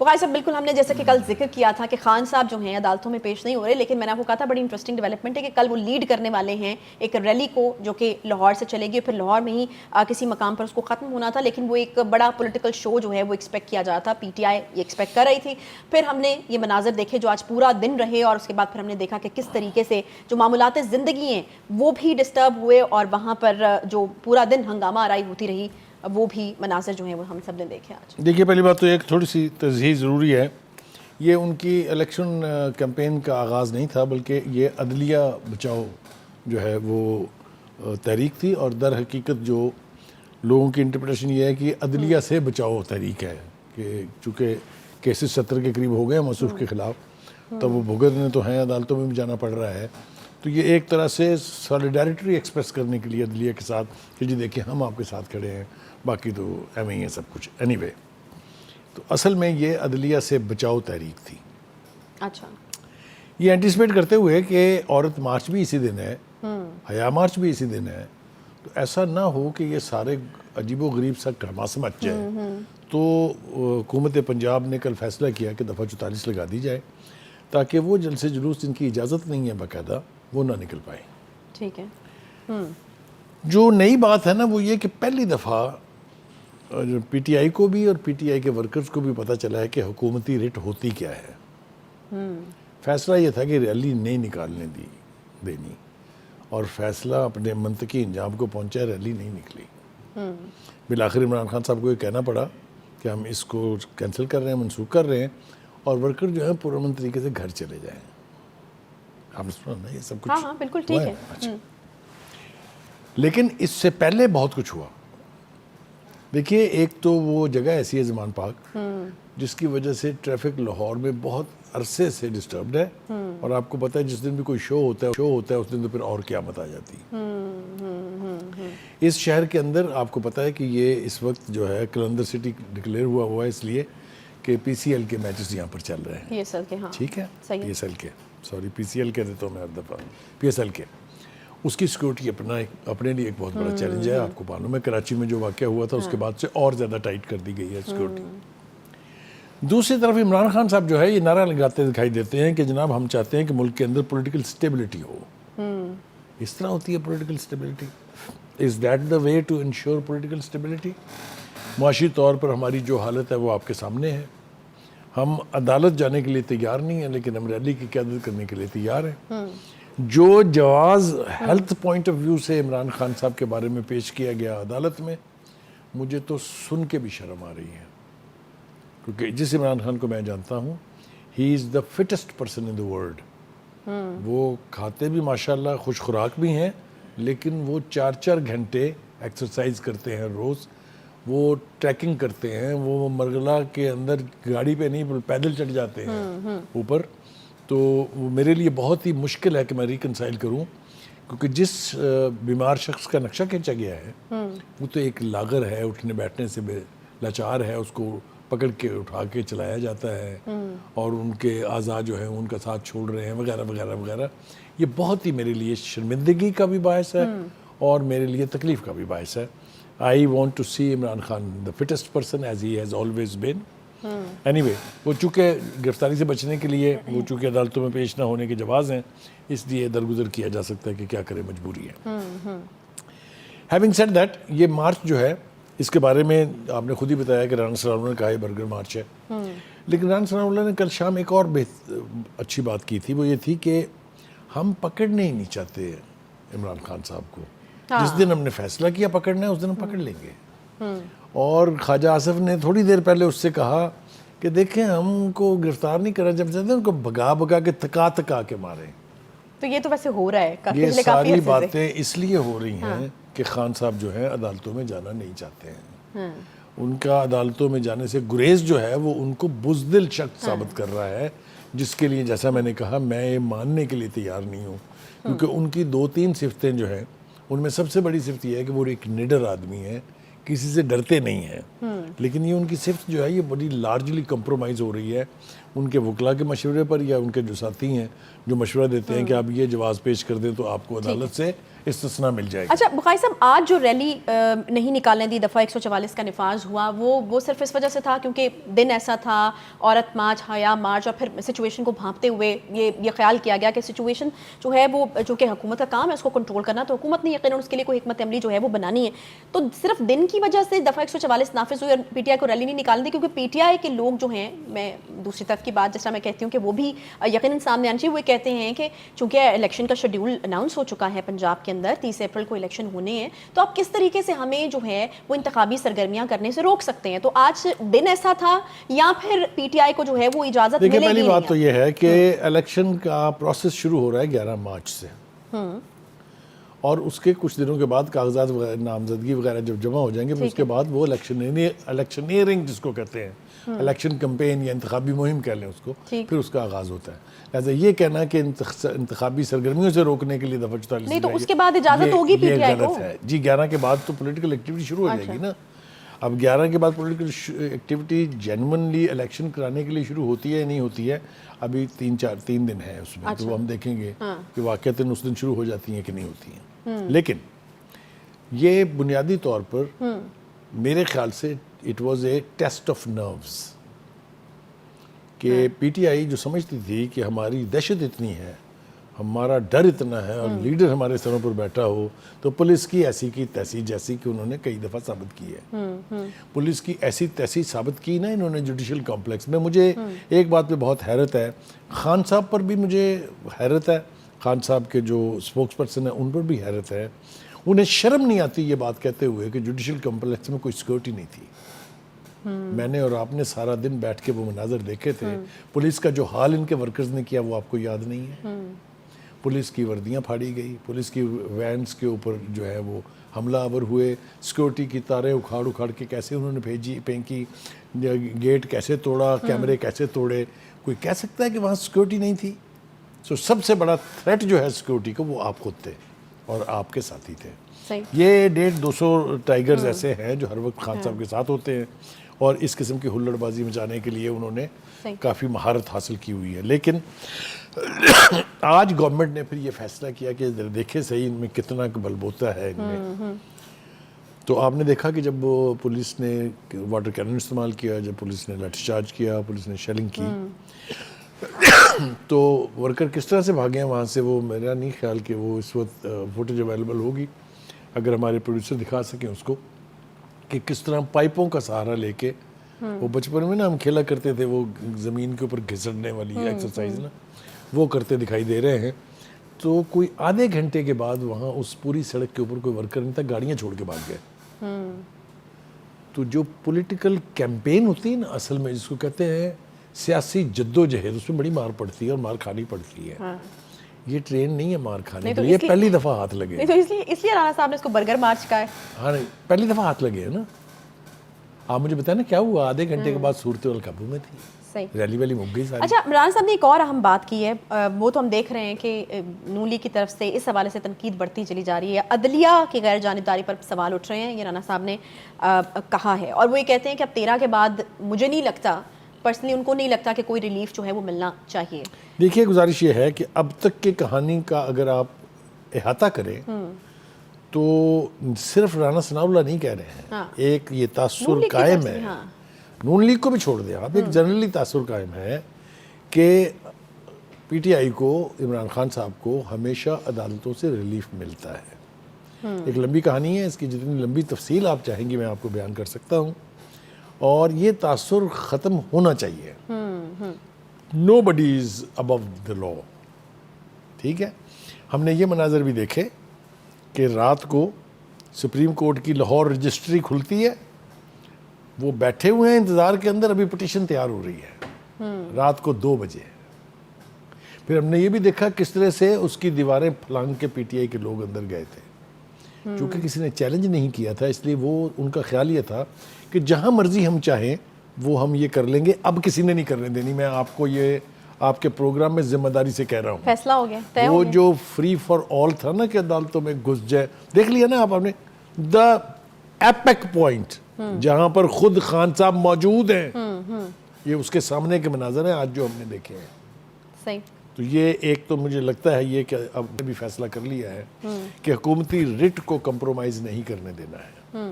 فقائے صاحب بالکل ہم نے جیسا کہ کل ذکر کیا تھا کہ خان صاحب جو ہیں عدالتوں میں پیش نہیں ہو رہے، لیکن میں نے آپ کو کہا تھا بڑی انٹرسٹنگ ڈیولپمنٹ ہے کہ کل وہ لیڈ کرنے والے ہیں ایک ریلی کو جو کہ لاہور سے چلے گی، پھر لاہور میں ہی کسی مقام پر اس کو ختم ہونا تھا، لیکن وہ ایک بڑا پولیٹیکل شو جو ہے وہ ایکسپیکٹ کیا جاتا تھا، پی ٹی آئی یہ ایکسپیکٹ کر رہی تھی۔ پھر ہم نے یہ مناظر دیکھے جو آج پورا دن رہے، اور اس کے بعد پھر ہم نے دیکھا کہ کس طریقے سے جو معمولات زندگی ہیں وہ بھی ڈسٹرب ہوئے، اور وہاں پر جو پورا دن ہنگامہ آرائی ہوتی رہی، وہ بھی مناظر جو ہیں وہ ہم سب نے دیکھے آج۔ دیکھیے، پہلی بات تو ایک تھوڑی سی تصحیح ضروری ہے، یہ ان کی الیکشن کیمپین کا آغاز نہیں تھا، بلکہ یہ عدلیہ بچاؤ جو ہے وہ تحریک تھی، اور در حقیقت جو لوگوں کی انٹرپریٹیشن یہ ہے کہ عدلیہ سے بچاؤ تحریک ہے، کہ چونکہ کیسز 70 کے قریب ہو گئے موصوف کے خلاف، تو وہ بھگتنے تو ہیں، عدالتوں میں بھی جانا پڑ رہا ہے، تو یہ ایک طرح سے سالیڈیرٹی ایکسپریس کرنے کے لیے عدلیہ کے ساتھ کہ جی دیکھیں ہم آپ کے ساتھ کھڑے ہیں، باقی تو ایم ہی ہے سب کچھ اینی وے۔ تو اصل میں یہ عدلیہ سے بچاؤ تحریک تھی۔ اچھا، یہ اینٹیسپیٹ کرتے ہوئے کہ عورت مارچ بھی اسی دن ہے، حیا مارچ بھی اسی دن ہے، تو ایسا نہ ہو کہ یہ سارے عجیب و غریب سا ٹھماس مچ جائے، تو حکومت پنجاب نے کل فیصلہ کیا کہ دفعہ 44 لگا دی جائے، تاکہ وہ جلسے جلوس جن کی اجازت نہیں ہے باقاعدہ وہ نہ نکل پائیں۔ ٹھیک ہے۔ جو نئی بات ہے نا وہ یہ کہ پہلی دفعہ پی ٹی آئی کو بھی اور پی ٹی آئی کے ورکرز کو بھی پتہ چلا ہے کہ حکومتی رٹ ہوتی کیا ہے۔ فیصلہ یہ تھا کہ ریلی نہیں نکالنے دینی، اور فیصلہ اپنے منطقی انجام کو پہنچا، ریلی نہیں نکلی۔ بالآخر عمران خان صاحب کو یہ کہنا پڑا کہ ہم اس کو کینسل کر رہے ہیں، منسوخ کر رہے ہیں، اور ورکر جو ہیں پرامن طریقے سے گھر چلے جائیں۔ آپ نے سنا نا یہ سب کچھ؟ ہاں بالکل ٹھیک ہے۔ اچھا، لیکن اس سے پہلے بہت کچھ ہوا۔ دیکھیے، ایک تو وہ جگہ ایسی ہے زمان پاک جس کی وجہ سے ٹریفک لاہور میں بہت عرصے سے ڈسٹربڈ ہے، اور آپ کو پتہ ہے جس دن بھی کوئی شو ہوتا ہے اس دن تو پھر اور قیامت آ جاتی ہے۔ اس شہر کے اندر آپ کو پتہ ہے کہ یہ اس وقت جو ہے کلندر سٹی ڈکلیئر ہوا ہے اس لیے کہ پی سی ایل کے میچز یہاں پر چل رہے ہیں۔ پی ایس ایل کے، ہاں ٹھیک ہے، صحیح پی ایس ایل کے، سوری پی سی ایل کہہ دیتا ہوں میں ہر دفعہ، پی ایس ایل کے۔ اس کی سیکورٹی اپنے لیے ایک بہت بڑا چیلنج ہے۔ آپ کو معلوم ہے کراچی میں جو واقعہ ہوا تھا اس کے بعد سے اور زیادہ ٹائٹ کر دی گئی ہے سیکورٹی۔ دوسری طرف عمران خان صاحب جو ہے یہ نعرہ لگاتے دکھائی دیتے ہیں کہ جناب ہم چاہتے ہیں کہ ملک کے اندر پولیٹیکل سٹیبلٹی ہو۔ اس طرح ہوتی ہے political stability? Is that the way to ensure political stability? معاشی طور پر ہماری جو حالت ہے وہ آپ کے سامنے ہے، ہم عدالت جانے کے لیے تیار نہیں ہیں، لیکن ہم ریلی کی قیادت کرنے کے لیے تیار ہیں۔ جو جواز ہیلتھ پوائنٹ آف ویو سے عمران خان صاحب کے بارے میں پیش کیا گیا عدالت میں، مجھے تو سن کے بھی شرم آ رہی ہے، کیونکہ جس عمران خان کو میں جانتا ہوں، he is the fittest person in the world. وہ کھاتے بھی ماشاءاللہ خوش خوراک بھی ہیں، لیکن وہ 4 گھنٹے ایکسرسائز کرتے ہیں روز، وہ ٹریکنگ کرتے ہیں، وہ مرغلہ کے اندر گاڑی پہ نہیں پیدل چڑھ جاتے ہیں اوپر۔ تو وہ میرے لیے بہت ہی مشکل ہے کہ میں ریکنسائل کروں، کیونکہ جس بیمار شخص کا نقشہ کھینچا گیا ہے وہ تو ایک لاغر ہے، اٹھنے بیٹھنے سے لاچار ہے، اس کو پکڑ کے اٹھا کے چلایا جاتا ہے، اور ان کے اعضاء جو ہیں ان کا ساتھ چھوڑ رہے ہیں وغیرہ وغیرہ وغیرہ۔ یہ بہت ہی میرے لیے شرمندگی کا بھی باعث ہے اور میرے لیے تکلیف کا بھی باعث ہے۔ I want to see Imran Khan the fittest person as he has always been. Anyway, وہ چونکہ گرفتاری سے بچنے کے لیے وہ چونکہ عدالتوں میں پیش نہ ہونے کے جواز ہیں، اس لیے درگزر کیا جا سکتا ہے کہ کیا کرے، مجبوری ہے۔ Having said that، یہ مارچ جو ہے اس کے بارے میں آپ نے خود ہی بتایا کہ رانا ثناء اللہ نے کہا یہ برگر مارچ ہے، لیکن رانا ثناء اللہ نے کل شام ایک اور اچھی بات کی تھی، وہ یہ تھی کہ ہم پکڑنے ہی نہیں چاہتے عمران خان صاحب کو، جس دن ہم نے فیصلہ کیا پکڑنا ہے اس دن ہم پکڑ لیں گے۔ اور خواجہ آصف نے تھوڑی دیر پہلے اس سے کہا کہ دیکھیں ہم ان کو گرفتار نہیں کرنا جب چاہتے ہیں، ان کو بھگا کے تھکا کے ماریں۔ تو یہ تو ویسے ہو رہا ہے، یہ ساری باتیں اس لیے ہو رہی ہیں کہ خان صاحب جو ہیں عدالتوں میں جانا نہیں چاہتے ہیں۔ ان کا عدالتوں میں جانے سے گریز جو ہے وہ ان کو بزدل شخص ثابت کر رہا ہے، جس کے لیے جیسا میں نے کہا میں یہ ماننے کے لیے تیار نہیں ہوں، کیونکہ ان کی 2-3 صفتیں جو ہیں ان میں سب سے بڑی صفت یہ ہے کہ وہ ایک نڈر آدمی ہے، کسی سے ڈرتے نہیں ہیں، لیکن یہ ان کی صفت جو ہے یہ بڑی لارجلی کمپرومائز ہو رہی ہے ان کے وکلا کے مشورے پر، یا ان کے جو ساتھی ہیں جو مشورہ دیتے ہیں کہ آپ یہ جواز پیش کر دیں تو آپ کو عدالت سے استثنا مل جائے گا. اچھا بخاری صاحب، آج جو ریلی نہیں نکالنے دی، دفعہ 144 کا نفاذ ہوا، وہ صرف اس وجہ سے تھا کیونکہ دن ایسا تھا، عورت مارچ، حیا مارچ، اور پھر سچویشن کو بھانپتے ہوئے یہ خیال کیا گیا کہ سچویشن جو ہے وہ جو کہ حکومت کا کام ہے اس کو کنٹرول کرنا، تو حکومت نے یقیناً اس کے لیے کوئی حکمت عملی جو ہے وہ بنانی ہے. تو صرف دن کی وجہ سے دفعہ 144 نافذ ہوئی اور پی ٹی آئی کو ریلی نہیں نکالنے دی؟ کیونکہ پی ٹی آئی کے لوگ جو ہیں، میں دوسری طرف کی بات جس طرح میں کہتی ہوں کہ وہ بھی یقیناً سامنے آنی چاہیے، وہ کہتے ہیں کہ چونکہ الیکشن کا شیڈیول اناؤنس ہو چکا ہے پنجاب کے اندر، 30 اپریل کو الیکشن ہونے ہیں، تو آپ کس طریقے سے ہمیں جو ہے وہ انتخابی سرگرمیاں کرنے سے روک سکتے ہیں؟ تو آج دن ایسا تھا یا پھر پی ٹی آئی کو جو ہے وہ اجازت ملے گی؟ دیکھیں، پہلی بات تو یہ ہے کہ الیکشن کا پروسیس شروع ہو رہا ہے 11 مارچ سے، اور اس کے کچھ دنوں کے بعد کاغذات وغیرہ، نامزدگی وغیرہ جب جمع ہو جائیں گے، پھر اس کے بعد وہ الیکشنیئرنگ جس کو کہتے ہیں، الیکشن کمپین یا انتخابی مہم کہہ لیں اس کو، پھر اس کا آغاز ہوتا ہے. لہٰذا یہ کہنا کہ انتخابی سرگرمیوں سے روکنے کے لیے دفعہ 44 نہیں، تو اس کے بعد اجازت ہوگی پی ٹی آئی کو؟ غلط ہے جی. 11 کے بعد تو پولیٹیکل ایکٹیویٹی شروع ہو جائے گی نا. اب 11 کے بعد پولیٹیکل ایکٹیویٹی جینوئنلی الیکشن کرانے کے لیے شروع ہوتی ہے یا نہیں ہوتی ہے، ابھی 3 دن ہے اس میں، تو ہم دیکھیں گے کہ واقعتاً اس دن شروع ہو جاتی ہیں کہ نہیں ہوتی ہیں. لیکن یہ بنیادی طور پر میرے خیال سے it was a test of nerves, کہ پی ٹی آئی جو سمجھتی تھی کہ ہماری دہشت اتنی ہے، ہمارا ڈر اتنا ہے، اور لیڈر ہمارے سروں پر بیٹھا ہو، تو پولیس کی ایسی کی تیسی، جیسی کہ انہوں نے کئی دفعہ ثابت کی ہے، پولیس کی ایسی تیسی ثابت کی نا انہوں نے جوڈیشل کمپلیکس میں. مجھے ایک بات پہ بہت حیرت ہے، خان صاحب پر بھی مجھے حیرت ہے، خان صاحب کے جو اسپوکس پرسن ہیں ان پر بھی حیرت ہے. انہیں شرم نہیں آتی یہ بات کہتے ہوئے کہ جوڈیشل کمپلیکس میں کوئی سیکورٹی نہیں تھی. میں نے اور آپ نے سارا دن بیٹھ کے وہ مناظر دیکھے تھے. پولیس کا جو حال ان کے ورکرز نے کیا وہ آپ کو یاد نہیں ہے؟ پولیس کی وردیاں پھاڑی گئی، پولیس کی وینس کے اوپر جو ہے وہ حملہ آور ہوئے، سیکورٹی کی تاریں اکھاڑ کے کیسے انہوں نے پھینکی، گیٹ کیسے توڑا، کیمرے کیسے توڑے. کوئی کہہ سکتا ہے کہ وہاں سیکورٹی نہیں تھی؟ سب سے بڑا تھریٹ جو ہے سیکورٹی کا وہ آپ خود تھے اور آپ کے ساتھی تھے. یہ 150-200 ٹائیگرز ایسے ہیں جو ہر وقت خان صاحب کے ساتھ ہوتے ہیں، اور اس قسم کی ہلڑ بازی مچانے کے لیے انہوں نے کافی مہارت حاصل کی ہوئی ہے. لیکن آج گورنمنٹ نے پھر یہ فیصلہ کیا کہ دیکھیں صحیح ان میں کتنا بل بوتا ہے ان میں. تو آپ نے دیکھا کہ جب پولیس نے واٹر کینن استعمال کیا، جب پولیس نے لاٹھی چارج کیا، پولیس نے شیلنگ کی، تو ورکر کس طرح سے بھاگے ہیں وہاں سے. وہ میرا نہیں خیال کہ وہ اس وقت فوٹیج اویلیبل ہوگی، اگر ہمارے پروڈیوسر دکھا سکیں اس کو، کہ کس طرح پائپوں کا سہارا لے کے، وہ بچپن میں نا ہم کھیلا کرتے تھے وہ زمین کے اوپر گھسڑنے والی ایکسرسائز نا، وہ کرتے دکھائی دے رہے ہیں. تو کوئی آدھے گھنٹے کے بعد وہاں اس پوری سڑک کے اوپر کوئی ورکر نہیں تھا، گاڑیاں چھوڑ کے بھاگ گئے. تو جو پولیٹیکل کیمپین ہوتی ہے نا اصل میں، جس کو کہتے ہیں سیاسی جد و جہد، اس میں بڑی مار پڑتی ہے اور مار کھانی پڑتی ہے. یہ ٹرین نہیں ہے مار کھانے کے لیے، یہ پہلی دفعہ ہاتھ لگے. نہیں تو اس لیے رانا صاحب نے اس کو برگر مارچ کہا ہے. ہاں نہیں، پہلی دفعہ ہاتھ لگے ہے نا. آپ مجھے بتائیں نا کیا ہوا؟ آدھے گھنٹے کے بعد صورتحال قابو میں تھی، ریلی ویلی مک گئی ساری. اچھا رانا صاحب نے ایک اور اہم بات کی ہے، وہ تو ہم دیکھ رہے ہیں کہ نون لیگ کی طرف سے اس حوالے سے تنقید بڑھتی چلی جا رہی ہے، عدلیہ کی غیر جانبداری پر سوال اٹھ رہے ہیں، یہ رانا صاحب نے کہا ہے، اور وہ یہ کہتے ہیں کہ اب 13 کے بعد مجھے نہیں لگتا، پرسنلی ان کو نہیں لگتا کہ کوئی ریلیف جو ہے وہ ملنا چاہیے. دیکھیے گزارش یہ ہے کہ اب تک کی کہانی کا اگر آپ احاطہ کریں تو صرف رانا ثناء اللہ نہیں کہہ رہے ہیں، ایک یہ تاثر قائم ہے، نون لیگ کو بھی چھوڑ دیں آپ، ایک جنرلی تاثر قائم ہے کہ پی ٹی آئی کو، عمران خان صاحب کو ہمیشہ عدالتوں سے ریلیف ملتا ہے. ایک لمبی کہانی ہے، اس کی جتنی لمبی تفصیل آپ چاہیں گے میں آپ کو بیان کر سکتا ہوں، اور یہ تاثر ختم ہونا چاہیے. Nobody is above the law. ٹھیک ہے. ہم نے یہ مناظر بھی دیکھے کہ رات کو سپریم کورٹ کی لاہور رجسٹری کھلتی ہے، وہ بیٹھے ہوئے ہیں انتظار کے اندر، ابھی پٹیشن تیار ہو رہی ہے رات کو 2 بجے. پھر ہم نے یہ بھی دیکھا کس طرح سے اس کی دیواریں پھلانگ کے پی ٹی آئی کے لوگ اندر گئے تھے. چونکہ کسی نے چیلنج نہیں کیا تھا، اس لیے وہ ان کا خیال یہ تھا کہ جہاں مرضی ہم چاہیں وہ ہم یہ کر لیں گے، اب کسی نے نہیں کرنے دینی. میں آپ کو یہ آپ کے پروگرام میں ذمہ داری سے کہہ رہا ہوں، فیصلہ ہو گیا. وہ جو فری فار آل تھا نا کہ عدالتوں میں گھس جائے، دیکھ لیا نا آپ نے دا ایپک پوائنٹ جہاں پر خود خان صاحب موجود ہیں، یہ اس کے سامنے کے مناظر ہیں آج جو ہم نے دیکھے ہیں. صحیح. تو یہ ایک تو مجھے لگتا ہے یہ کہ اب نے بھی فیصلہ کر لیا ہے کہ حکومتی رٹ کو کمپرومائز نہیں کرنے دینا ہے.